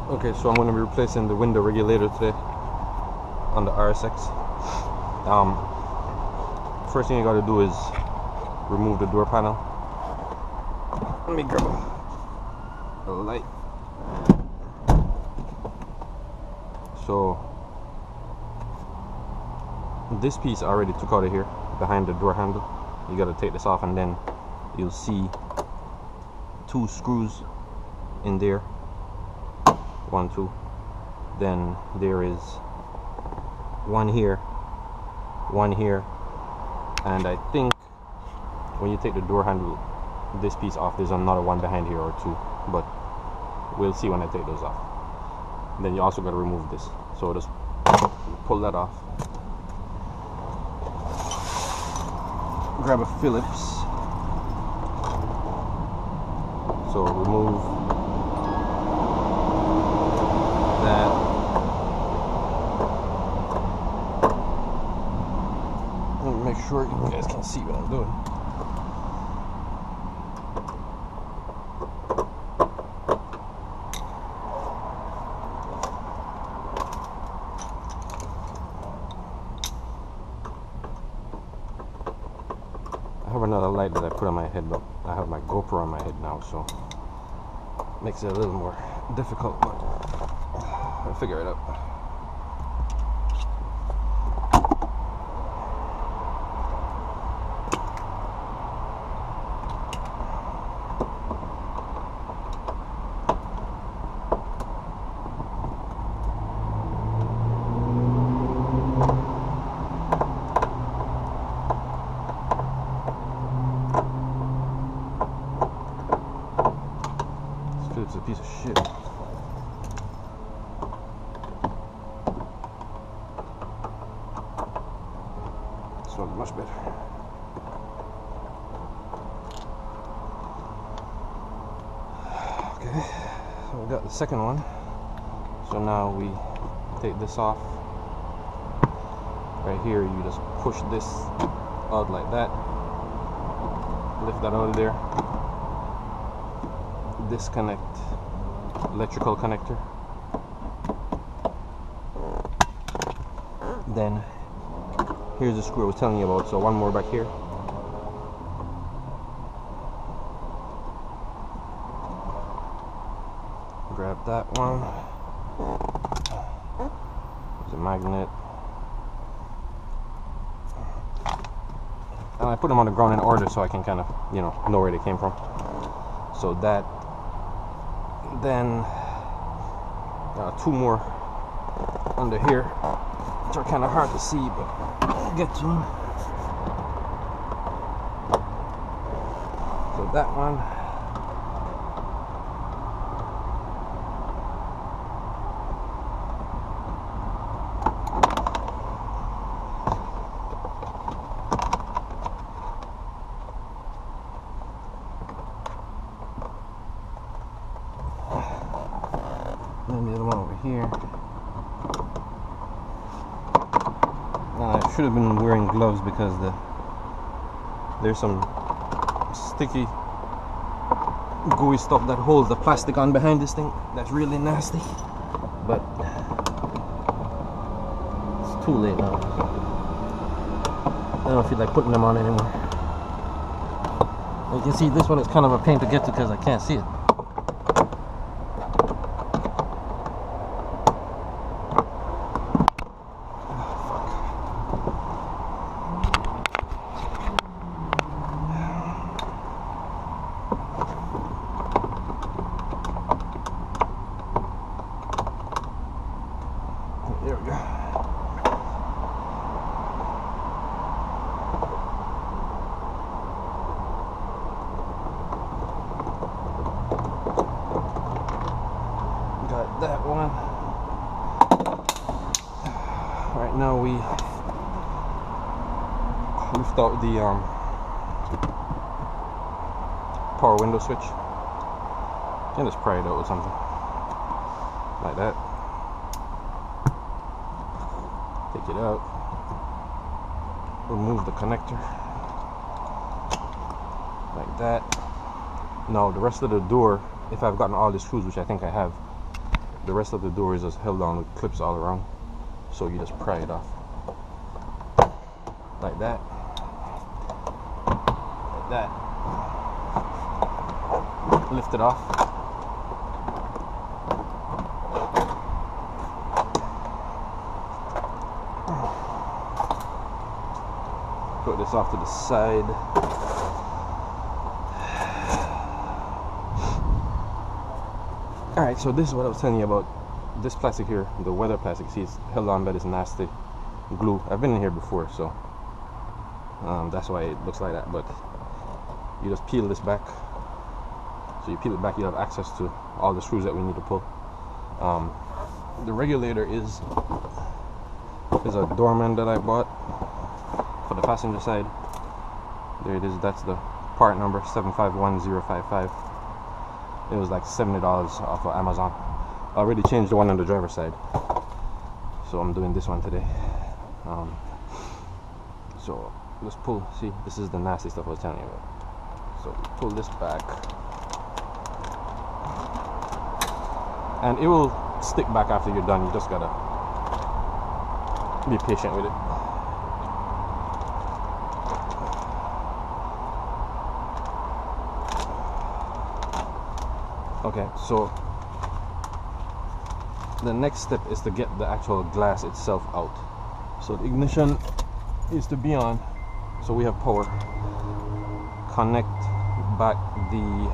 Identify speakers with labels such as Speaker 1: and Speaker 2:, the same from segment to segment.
Speaker 1: Okay, so I'm going to be replacing the window regulator today on the RSX. First thing you got to do is remove the door panel. Let me grab a light. So this piece I already took out of here behind the door handle. You got to take this off, and then you'll see two screws in there. 1, 2. Then there is one here, and I think when you take the door handle, this piece off, there's another one behind here or two, but we'll see when I take those off. And then you also got to remove this, so just pull that off. Grab a Phillips. So remove that. Let me make sure you guys can see what I'm doing. I have another light that I put on my head, but I have my GoPro on my head now, so it makes it a little more difficult, but I'll figure it out. It's a piece of shit. This one's much better. Okay, so we got the second one. So now we take this off. Right here, you just push this out like that. Lift that out of there. Disconnect electrical connector. Then here's the screw I was telling you about, so one more back here. Grab that one. There's a magnet. And I put them on the ground in order so I can kind of, know where they came from. So that. Then two more under here, which are kind of hard to see, but I'll get to them. So that one. And the other one over here. I should have been wearing gloves because there's some sticky, gooey stuff that holds the plastic on behind this thing. That's really nasty. But it's too late now. I don't feel like putting them on anymore. You can see this one is kind of a pain to get to because I can't see it. There we go. Got that one. Right now we lift out the power window switch. And just pry it out with something like that. Take it out, remove the connector like that. Now the rest of the door, if I've gotten all the screws, which I think I have, the rest of the door is just held on with clips all around, so you just pry it off like that, like that. Lift it off. Put this off to the side. Alright, so this is what I was telling you about. This plastic here, the weather plastic, see, it's held on by this nasty glue. I've been in here before, so that's why it looks like that. But you just peel this back. So you peel it back, you have access to all the screws that we need to pull. The regulator is a doorman that I bought for the passenger side. There it is. That's the part number 751055. It was like $70 off of Amazon. I already changed the one on the driver's side, so I'm doing this one today. So let's pull. See, this is the nasty stuff I was telling you about. So pull this back, and it will stick back after you're done. You just gotta be patient with it. Okay, so the next step is to get the actual glass itself out. So the ignition is to be on, so we have power. Connect back the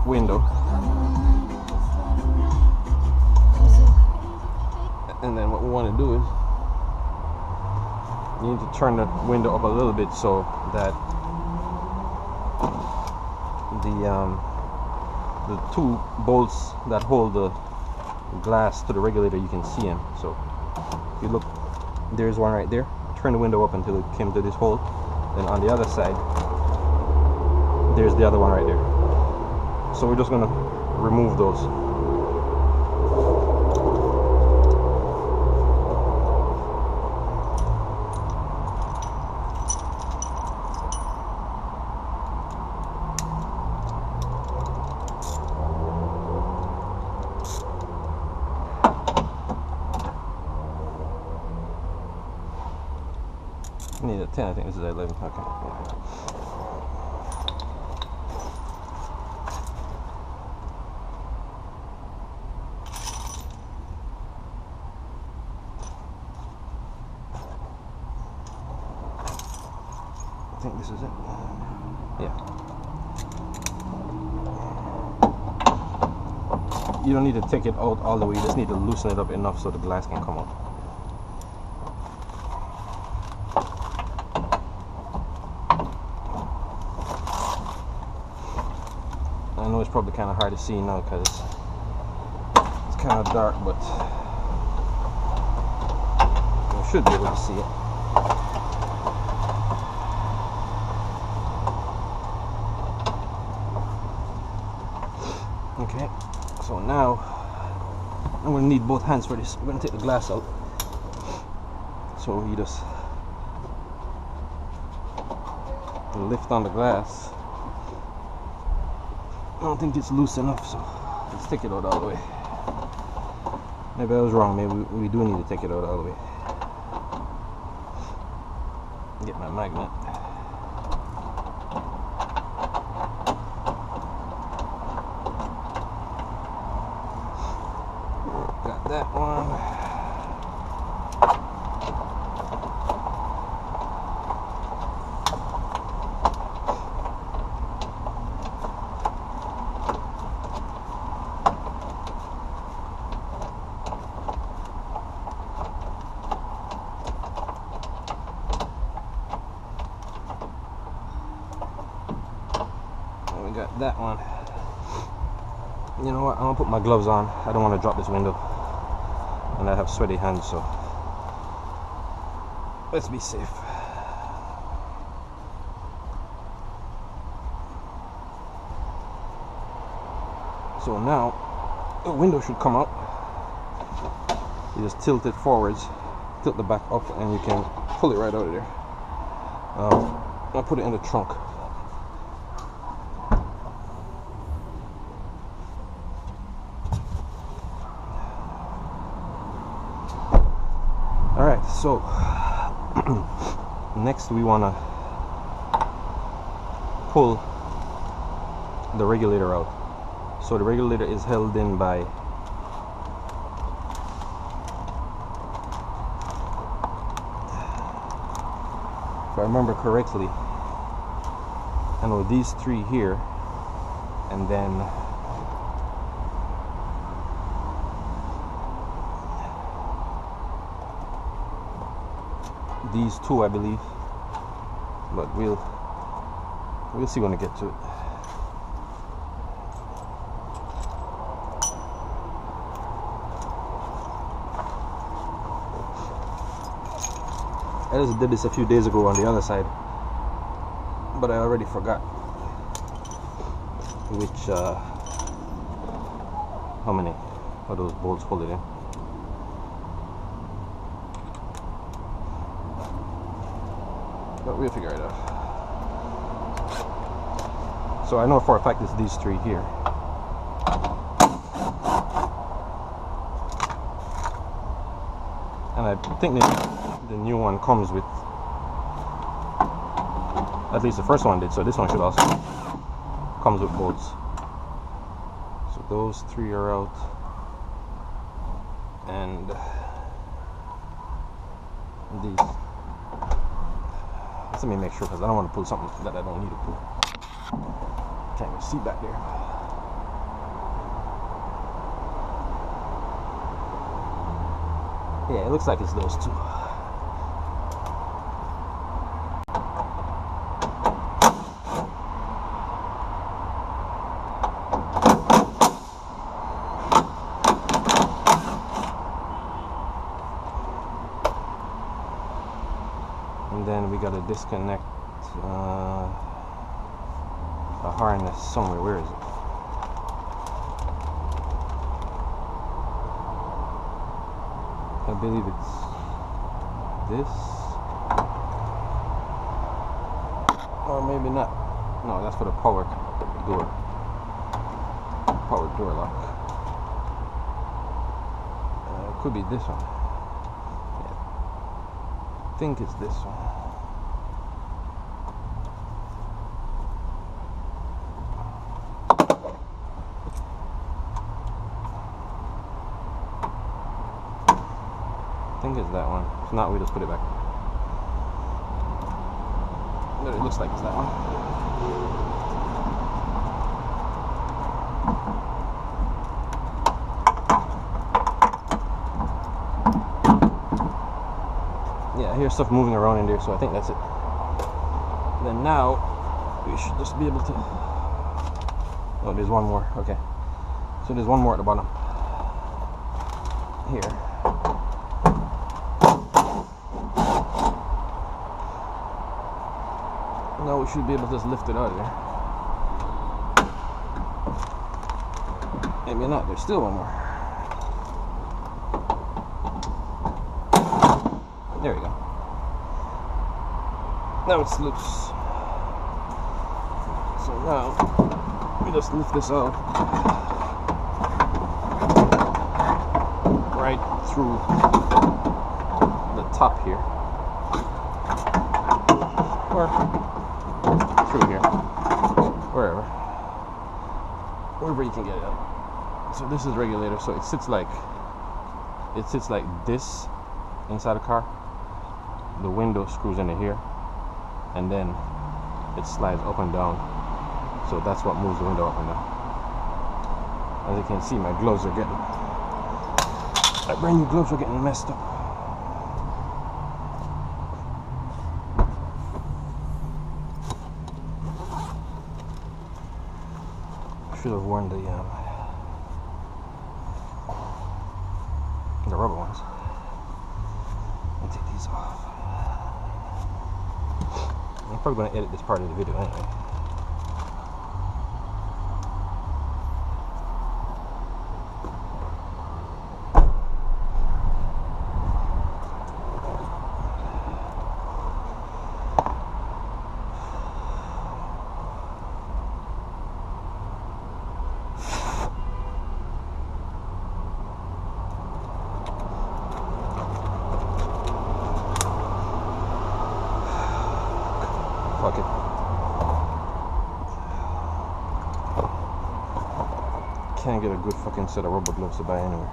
Speaker 1: window, and then what we want to do is you need to turn the window up a little bit so that the two bolts that hold the glass to the regulator, you can see them. So if you look, there's one right there. Turn the window up until it came to this hole. Then on the other side, there's the other one right there. So we're just gonna remove those. I need a 10, I think this is 11. Okay. I think this is it. Yeah. You don't need to take it out all the way, you just need to loosen it up enough so the glass can come out. I know it's probably kind of hard to see now because it's kind of dark, but you should be able to see it. Okay, so now I'm going to need both hands for this. We're going to take the glass out. So you just lift on the glass. I don't think it's loose enough, so let's take it out all the way. Maybe I was wrong. Maybe we do need to take it out all the way. Get my magnet. Got that one. Got that one. You know what, I'm gonna put my gloves on. I don't want to drop this window and I have sweaty hands, so let's be safe. So now the window should come out. You just tilt it forwards, tilt the back up, and you can pull it right out of there. I'll put it in the trunk. So next we want to pull the regulator out. So the regulator is held in by if I remember correctly, I know these three here, and then these two, I believe, but we'll see when I get to it. I just did this a few days ago on the other side, but I already forgot which how many of those bolts hold it in. But we'll figure it out. So I know for a fact it's these three here. And I think the new one comes with, at least the first one did, so this one should also comes with bolts. So those three are out, and these. Let me make sure, because I don't want to pull something that I don't need to pull. Can't even see back there. Yeah, it looks like it's those two. And then we gotta disconnect a harness somewhere. Where is it? I believe it's this, or maybe not. No, that's for the power door lock. It could be this one. Yeah, I think it's this one. I think it's that one. If not, we just put it back. But it looks like it's that one. Yeah, I hear stuff moving around in there, so I think that's it. Then now we should just be able to. Oh, there's one more. Okay, so there's one more at the bottom here. Now we should be able to just lift it out of there. Maybe not, there's still one more. There we go. Now it's loose. So now we just lift this out right through the top here. Or through here, wherever you can get it out. So this is the regulator. So it sits like this inside the car. The window screws into here, and then it slides up and down. So that's what moves the window up and down. As you can see, my gloves are getting, my brand new gloves are getting messed up. Should have worn the rubber ones. I'll take these off. I'm probably going to edit this part of the video anyway. fuck it. Can't get a good fucking set of rubber gloves to buy anywhere.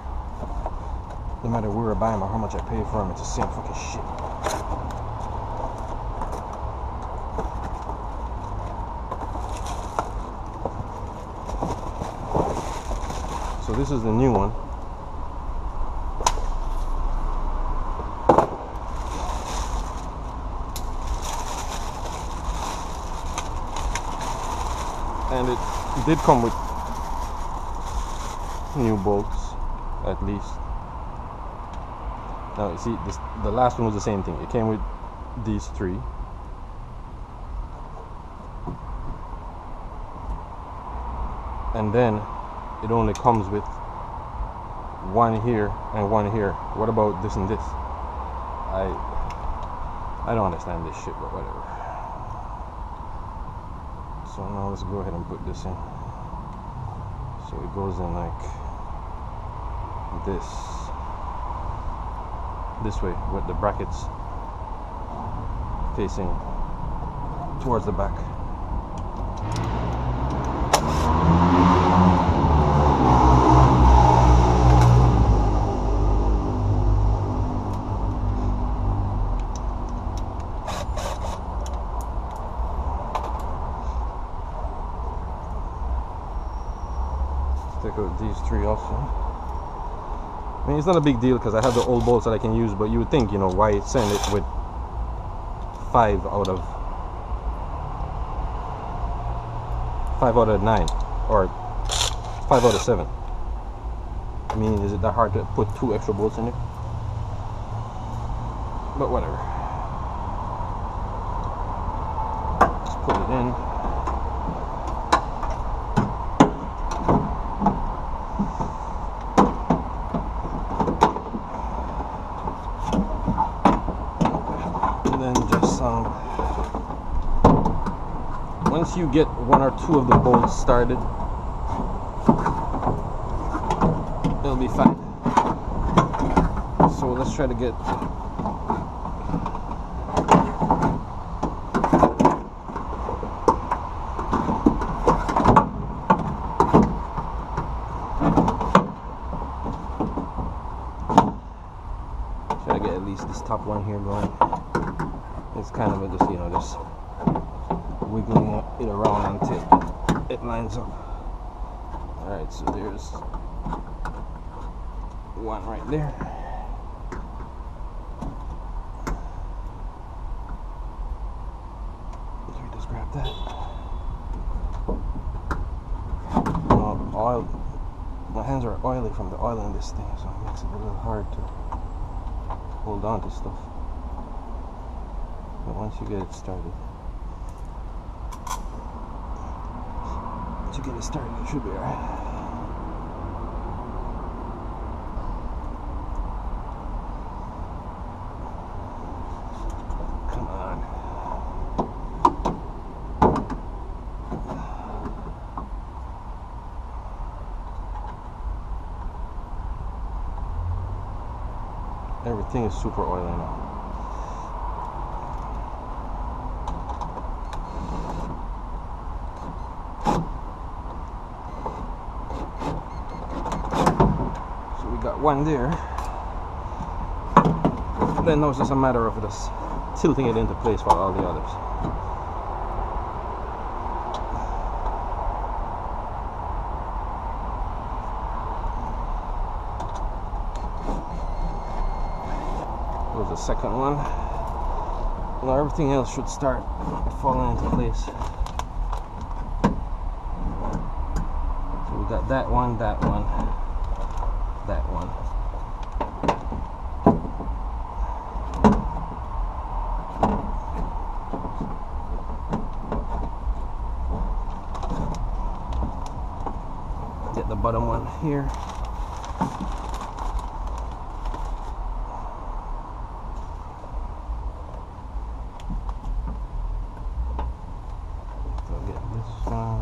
Speaker 1: No matter where I buy them or how much I pay for them, it's the same fucking shit. So this is the new one. And it did come with new bolts, at least. Now you see, the last one was the same thing. It came with these three. And then it only comes with one here and one here. What about this and this? I don't understand this shit, but whatever. So now let's go ahead and put this in. So it goes in like this way, with the brackets facing towards the back. Take out these three also. I mean, it's not a big deal because I have the old bolts that I can use, but you would think, you know, why send it with 5 out of 9 or 5 out of 7. I mean, is it that hard to put 2 extra bolts in it? But whatever. Just put it in. Once you get 1 or 2 of the bolts started, it'll be fine. So let's try to get at least this top one here going. It's kind of a just, you know, just wiggling it around until it lines up. Alright, so there's one right there. So we just grab that. Oil. My hands are oily from the oil in this thing, so it makes it a little hard to hold on to stuff. But once you get it started, it should be alright. Come on. Everything is super oily now. One there. Then now it's just a matter of just tilting it into place for all the others. There's the second one. Now everything else should start falling into place. So we got that one, that one. That one. Get the bottom one here. So get this one.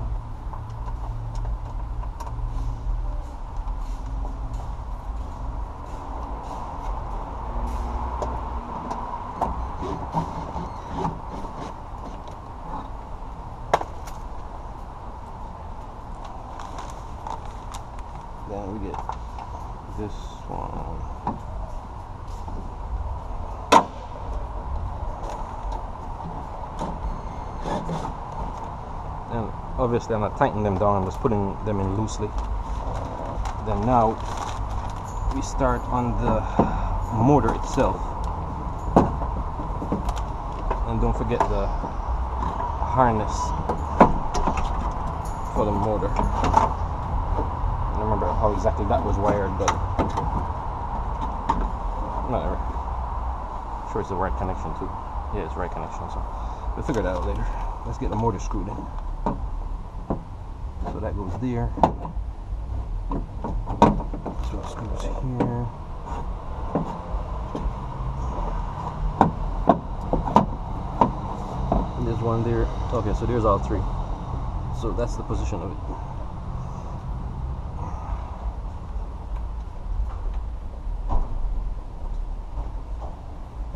Speaker 1: obviously I'm not tightening them down, I'm just putting them in loosely. Then now we start on the motor itself, and don't forget the harness for the motor. I don't remember how exactly that was wired, but I'm not sure it's the right connection too. Yeah, it's the right connection, so we'll figure that out later. Let's get the motor screwed in. So that goes there. So it screws here. And there's one there. Okay, so there's all three. So that's the position of it.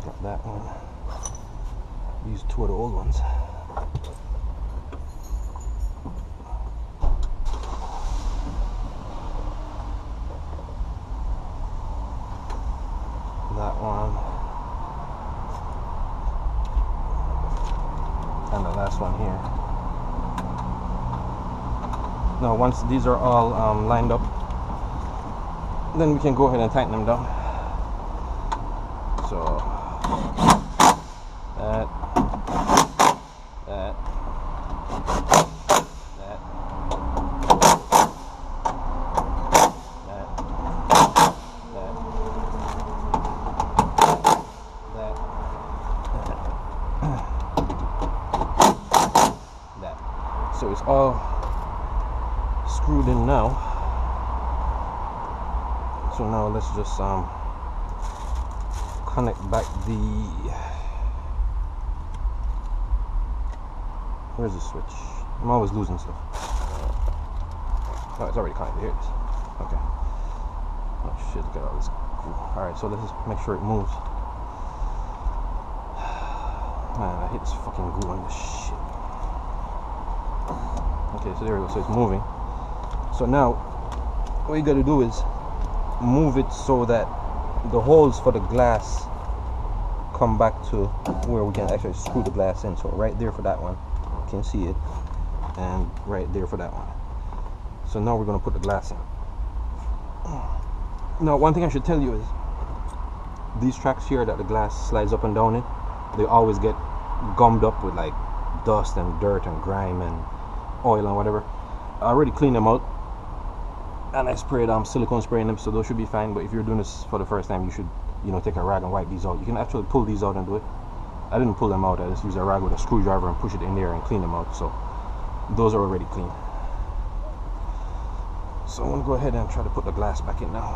Speaker 1: Got that one. Use two of the old ones. That one. And the last one here. Now once these are all lined up, then we can go ahead and tighten them down. So that, that, that, that. So it's all screwed in now. So now let's just connect back the, where's the switch? I'm always losing stuff. Oh, it's already connected. Here it is. Okay. Oh shit, look at all this glue. Alright, so let's just make sure it moves. Man, I hate this fucking glue on this shit. Okay, so there we go. So it's moving. So now what you gotta do is move it so that the holes for the glass come back to where we can actually screw the glass in. So right there for that one, you can see it, and right there for that one. So now we're going to put the glass in. Now one thing I should tell you is these tracks here that the glass slides up and down in, they always get gummed up with like dust and dirt and grime and oil and whatever. I already cleaned them out, and I sprayed silicone spray in them, so those should be fine. But if you're doing this for the first time, you should, you know, take a rag and wipe these out. You can actually pull these out and do it. I didn't pull them out. I just used a rag with a screwdriver and push it in there and clean them out. So those are already clean. So I'm gonna go ahead and try to put the glass back in now.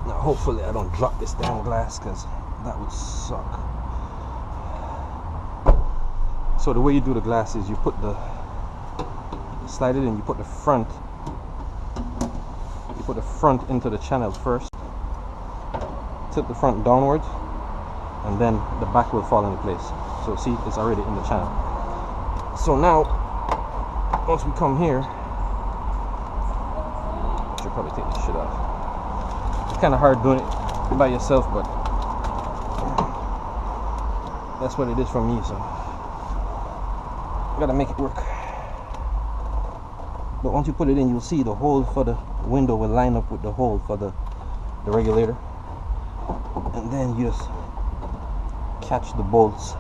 Speaker 1: Now hopefully I don't drop this damn glass, because that would suck. So the way you do the glass is you put the, slide it in, you put the front into the channel first, tip the front downwards, and then the back will fall into place. So see, it's already in the channel. So now once we come here, I should probably take this shit off. It's kind of hard doing it by yourself, but that's what it is for me, so I gotta make it work. But once you put it in, you'll see the hole for the window will line up with the hole for the regulator, and then you just catch the bolts.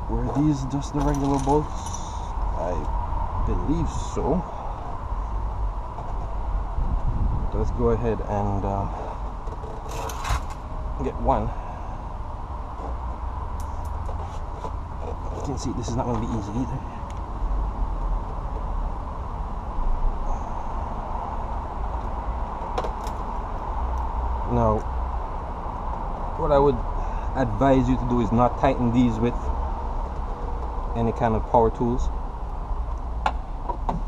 Speaker 1: Were these just the regular bolts? I believe so. So let's go ahead and get one. You can see this is not going to be easy either. Now, what I would advise you to do is not tighten these with any kind of power tools.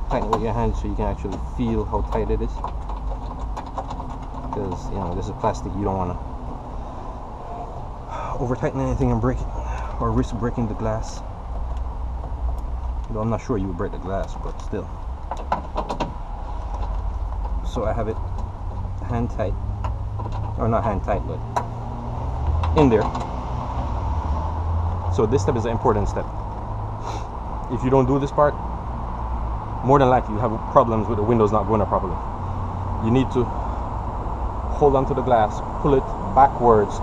Speaker 1: Tighten it with your hands so you can actually feel how tight it is. Because, you know, this is plastic, you don't want to over tighten anything and break it, or risk breaking the glass. Though I'm not sure you would break the glass, but still. so I have it hand tight, or not hand tight, but in there. So this step is an important step. If you don't do this part, more than likely you have problems with the windows not going up properly. You need to hold onto the glass, pull it backwards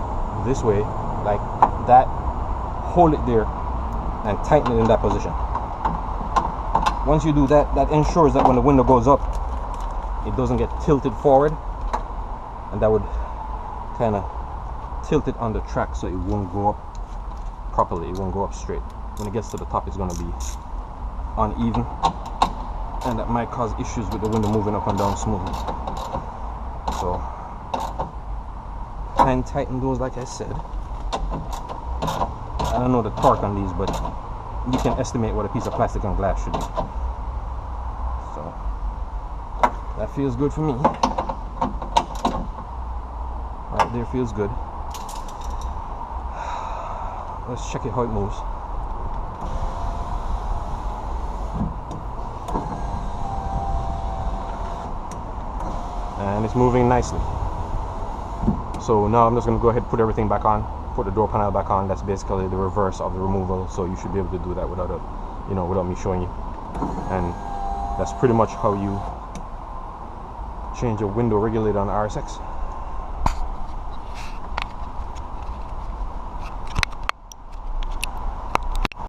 Speaker 1: this way, like that, hold it there, and tighten it in that position. Once you do that, that ensures that when the window goes up, it doesn't get tilted forward, and that would kind of tilt it on the track so it won't go up properly, it won't go up straight. When it gets to the top, it's going to be uneven, and that might cause issues with the window moving up and down smoothly. So hand tighten those, like I said. I don't know the torque on these, but you can estimate what a piece of plastic and glass should be. So that feels good for me. Right there feels good. Let's check it how it moves. And it's moving nicely. So now I'm just going to go ahead and put everything back on, put the door panel back on. That's basically the reverse of the removal, so you should be able to do that without without me showing you. And that's pretty much how you change a window regulator on the RSX.